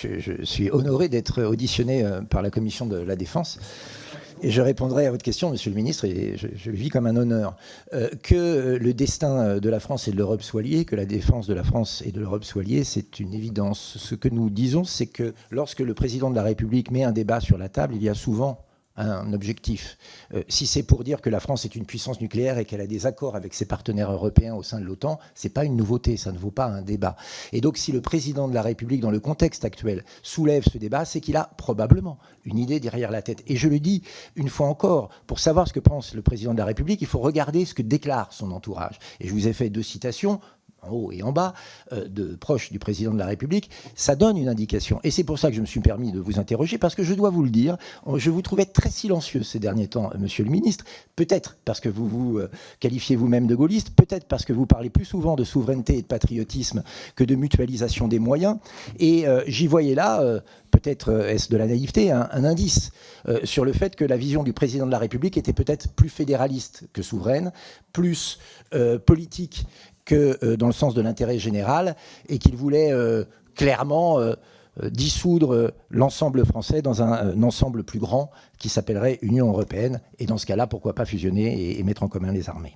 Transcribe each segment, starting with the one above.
Je suis honoré d'être auditionné par la Commission de la Défense. Et je répondrai à votre question, Monsieur le Ministre, et je le vis comme un honneur, que le destin de la France et de l'Europe soit lié, que la défense de la France et de l'Europe soit liée, c'est une évidence. Ce que nous disons, c'est que lorsque le président de la République met un débat sur la table, il y a souvent un objectif. Si c'est pour dire que la France est une puissance nucléaire et qu'elle a des accords avec ses partenaires européens au sein de l'OTAN, c'est pas une nouveauté, ça ne vaut pas un débat. Et donc si le président de la République, dans le contexte actuel, soulève ce débat, c'est qu'il a probablement une idée derrière la tête. Et je le dis une fois encore, pour savoir ce que pense le président de la République, il faut regarder ce que déclare son entourage. Et je vous ai fait 2 citations, en haut et en bas, de proches du président de la République, ça donne une indication. Et c'est pour ça que je me suis permis de vous interroger, parce que je dois vous le dire, je vous trouvais très silencieux ces derniers temps, Monsieur le Ministre, peut-être parce que vous vous qualifiez vous-même de gaulliste, peut-être parce que vous parlez plus souvent de souveraineté et de patriotisme que de mutualisation des moyens, et j'y voyais là, peut-être est-ce de la naïveté, un indice sur le fait que la vision du président de la République était peut-être plus fédéraliste que souveraine, plus politique que dans le sens de l'intérêt général, et qu'il voulait clairement dissoudre l'ensemble français dans un ensemble plus grand qui s'appellerait Union européenne. Et dans ce cas-là, pourquoi pas fusionner et mettre en commun les armées.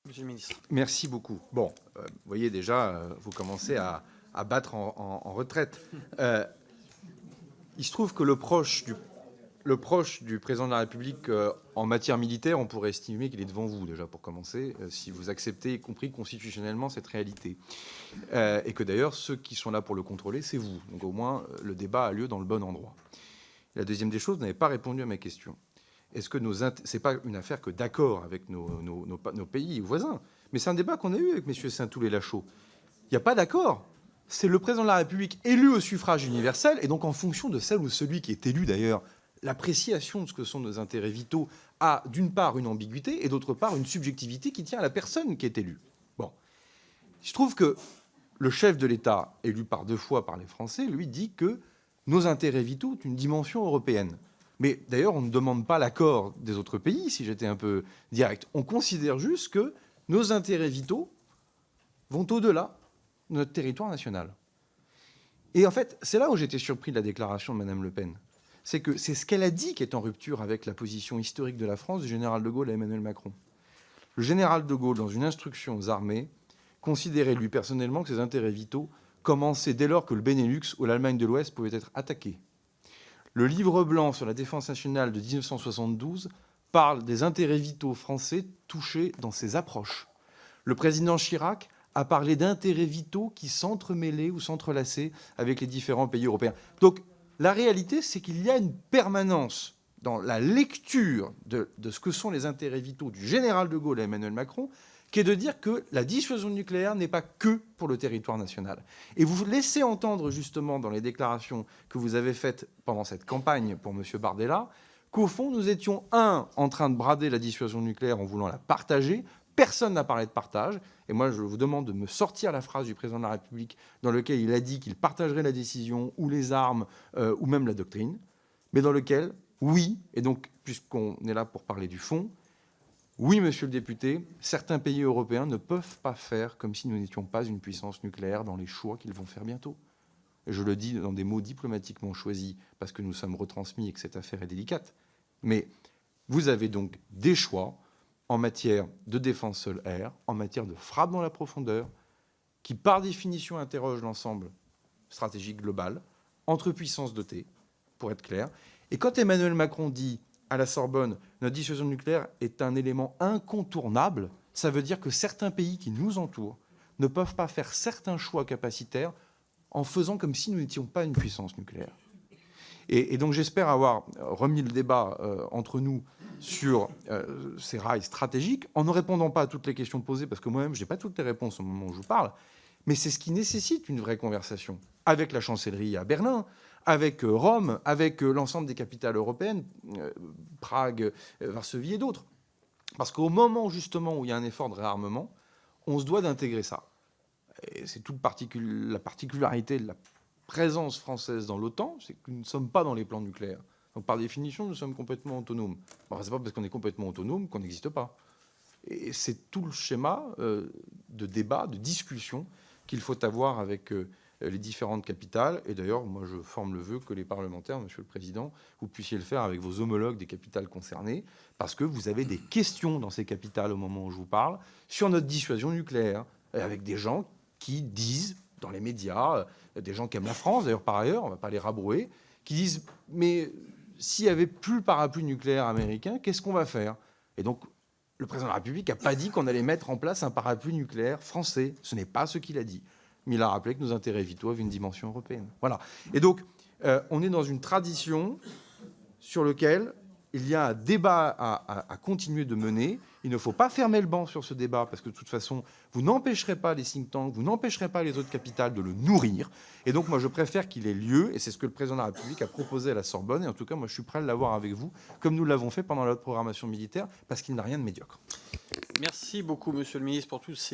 Monsieur le ministre. Merci beaucoup. Bon, vous voyez déjà, vous commencez à battre en retraite. Il se trouve que le proche du président de la République en matière militaire, on pourrait estimer qu'il est devant vous, déjà, pour commencer, si vous acceptez, y compris constitutionnellement, cette réalité. Et que d'ailleurs, ceux qui sont là pour le contrôler, c'est vous. Donc au moins, le débat a lieu dans le bon endroit. La deuxième des choses, vous n'avez pas répondu à ma question. Est-ce que c'est pas une affaire que d'accord avec nos pays voisins, mais c'est un débat qu'on a eu avec messieurs Saint-Toul et Lachaud. Il n'y a pas d'accord. C'est le président de la République élu au suffrage universel, et donc en fonction de celle ou celui qui est élu, d'ailleurs, l'appréciation de ce que sont nos intérêts vitaux a d'une part une ambiguïté et d'autre part une subjectivité qui tient à la personne qui est élue. Bon. Il se trouve que le chef de l'État, élu par 2 fois par les Français, lui dit que nos intérêts vitaux ont une dimension européenne. Mais d'ailleurs, on ne demande pas l'accord des autres pays, si j'étais un peu direct. On considère juste que nos intérêts vitaux vont au-delà de notre territoire national. Et en fait, c'est là où j'étais surpris de la déclaration de Mme Le Pen. C'est que c'est ce qu'elle a dit qui est en rupture avec la position historique de la France, du général de Gaulle à Emmanuel Macron. Le général de Gaulle, dans une instruction aux armées, considérait lui personnellement que ses intérêts vitaux commençaient dès lors que le Benelux ou l'Allemagne de l'Ouest pouvaient être attaqués. Le livre blanc sur la défense nationale de 1972 parle des intérêts vitaux français touchés dans ses approches. Le président Chirac a parlé d'intérêts vitaux qui s'entremêlaient ou s'entrelaçaient avec les différents pays européens. Donc, la réalité, c'est qu'il y a une permanence dans la lecture de ce que sont les intérêts vitaux du général de Gaulle à Emmanuel Macron, qui est de dire que la dissuasion nucléaire n'est pas que pour le territoire national. Et vous laissez entendre justement dans les déclarations que vous avez faites pendant cette campagne pour M. Bardella, qu'au fond, nous étions, en train de brader la dissuasion nucléaire en voulant la partager. Personne n'a parlé de partage. Et moi, je vous demande de me sortir la phrase du président de la République dans laquelle il a dit qu'il partagerait la décision ou les armes ou même la doctrine, mais dans lequel, oui, et donc puisqu'on est là pour parler du fond, oui, monsieur le député, certains pays européens ne peuvent pas faire comme si nous n'étions pas une puissance nucléaire dans les choix qu'ils vont faire bientôt. Et je le dis dans des mots diplomatiquement choisis parce que nous sommes retransmis et que cette affaire est délicate. Mais vous avez donc des choix en matière de défense sol-air, en matière de frappe dans la profondeur, qui par définition interroge l'ensemble stratégique global, entre puissances dotées, pour être clair. Et quand Emmanuel Macron dit à la Sorbonne, notre dissuasion nucléaire est un élément incontournable, ça veut dire que certains pays qui nous entourent ne peuvent pas faire certains choix capacitaires en faisant comme si nous n'étions pas une puissance nucléaire. Et donc j'espère avoir remis le débat entre nous sur ces rails stratégiques, en ne répondant pas à toutes les questions posées, parce que moi-même, je n'ai pas toutes les réponses au moment où je vous parle, mais c'est ce qui nécessite une vraie conversation avec la chancellerie à Berlin, avec Rome, avec l'ensemble des capitales européennes, Prague, Varsovie et d'autres. Parce qu'au moment, justement, où il y a un effort de réarmement, on se doit d'intégrer ça. Et c'est toute la particularité de la présence française dans l'OTAN, c'est que nous ne sommes pas dans les plans nucléaires. Donc, par définition, nous sommes complètement autonomes. Bon, ce n'est pas parce qu'on est complètement autonome qu'on n'existe pas. Et c'est tout le schéma de débat, de discussion qu'il faut avoir avec les différentes capitales. Et d'ailleurs, moi, je forme le vœu que les parlementaires, Monsieur le Président, vous puissiez le faire avec vos homologues des capitales concernées, parce que vous avez des questions dans ces capitales au moment où je vous parle sur notre dissuasion nucléaire, avec des gens qui disent dans les médias, des gens qui aiment la France, d'ailleurs par ailleurs, on ne va pas les rabrouer, qui disent « mais s'il n'y avait plus le parapluie nucléaire américain, qu'est-ce qu'on va faire ?» Et donc, le président de la République n'a pas dit qu'on allait mettre en place un parapluie nucléaire français. Ce n'est pas ce qu'il a dit. Mais il a rappelé que nos intérêts vitaux avaient une dimension européenne. Voilà. Et donc, on est dans une tradition sur laquelle il y a un débat à continuer de mener. Il ne faut pas fermer le banc sur ce débat, parce que de toute façon, vous n'empêcherez pas les think tanks, vous n'empêcherez pas les autres capitales de le nourrir. Et donc, moi, je préfère qu'il ait lieu, et c'est ce que le président de la République a proposé à la Sorbonne. Et en tout cas, moi, je suis prêt à l'avoir avec vous, comme nous l'avons fait pendant la programmation militaire, parce qu'il n'a rien de médiocre. Merci beaucoup, Monsieur le Ministre, pour tous ces